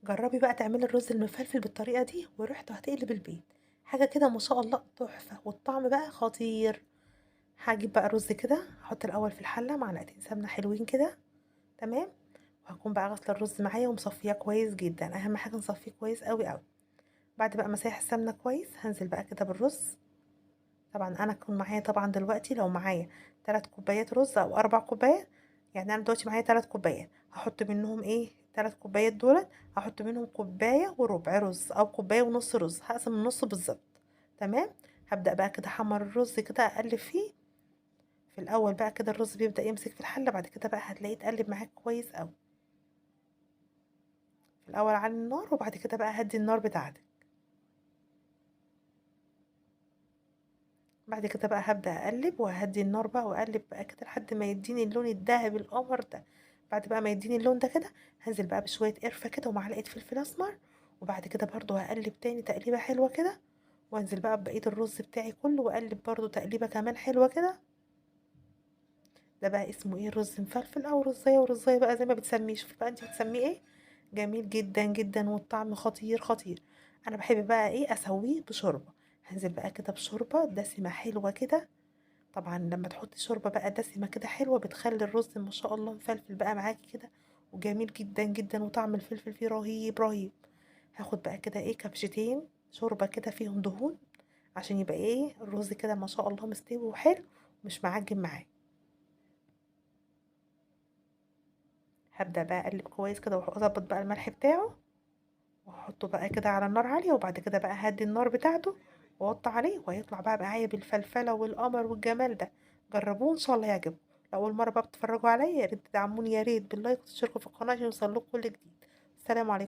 جربي بقى تعملي الرز المفلفل بالطريقة دي وريحته هتقلب البيت. حاجة كده ما شاء الله تحفة، والطعم بقى خطير. هاجيب بقى الرز كده، هحط الأول في الحلة معلقتين سمنة حلوين كده. تمام. وهكون بقى غاسلة الرز معايا ومصفياه كويس جدا، أهم حاجة نصفيه كويس أوي أوي. بعد بقى ما اسيح السمنة كويس هنزل بقى كده بالرز. طبعا أنا هكون معايا طبعا دلوقتي لو معايا 3 كوبايات رز أو 4 كوبايات. يعني أنا دلوقتي معايا 3 كوبايات، هحط منهم 3 كوبايات دول. هحط منهم كوباية وربع رز أو كوباية ونص رز، هقسم النص بالظبط. تمام. هبدأ بقى كده أحمر الرز كده أقلب فيه. في الأول بقى كده الرز بيبدأ يمسك في الحلة، بعد كده بقى هتلاقيه اتقلب معاك كويس أوي. في الأول على النار وبعد كده بقى هدي النار بتاعتك. بعد كده بقى هبدأ أقلب وهدي النار بقى وأقلب بقى كده لحد ما يديني اللون الذهبي القمر ده. بعد بقى ما يديني اللون ده كده هنزل بقى بشوية قرفة كده ومعلقة فلفل أسمر. وبعد كده برضو هقلب تاني تقليبة حلوة كده. وانزل بقى ببقية الرز بتاعي كله واقلب برضو تقليبة كمان حلوة كده. ده بقى اسمه رز مفلفل او رزاية ورزاية بقى زي ما بتسميه، شوفي بقى انت بتسميه ايه. جميل جدا جدا والطعم خطير خطير. انا بحب بقى اسويه بشوربة. هنزل بقى كده بشوربة دسمة حلوة كده. طبعا لما تحطي شوربة بقى دسمة كده حلوة بتخلي الرز ما شاء الله مفلفل بقى معاكي كده. وجميل جدا جدا وطعم الفلفل فيه رهيب رهيب. هاخد بقى كده كبشتين شوربة كده فيهم دهون. عشان يبقى الرز كده ما شاء الله مستوي وحلو. مش معجن معاك. هبدأ بقى اقلب كويس كده واظبط بقى الملح بتاعه. واحطه بقى كده على النار عالية وبعد كده بقى هدي النار بتاعته. واوطي عليه وهيطلع بقى معايا بالفلفلة والقمر والجمال ده. جربوه ان شاء الله يعجبكم. لو اول مرة بقى بتتفرجوا عليا يا ريت تدعموني يا ريت باللايك وتشتركوا في القناة عشان يوصلكوا كل جديد. السلام عليكم.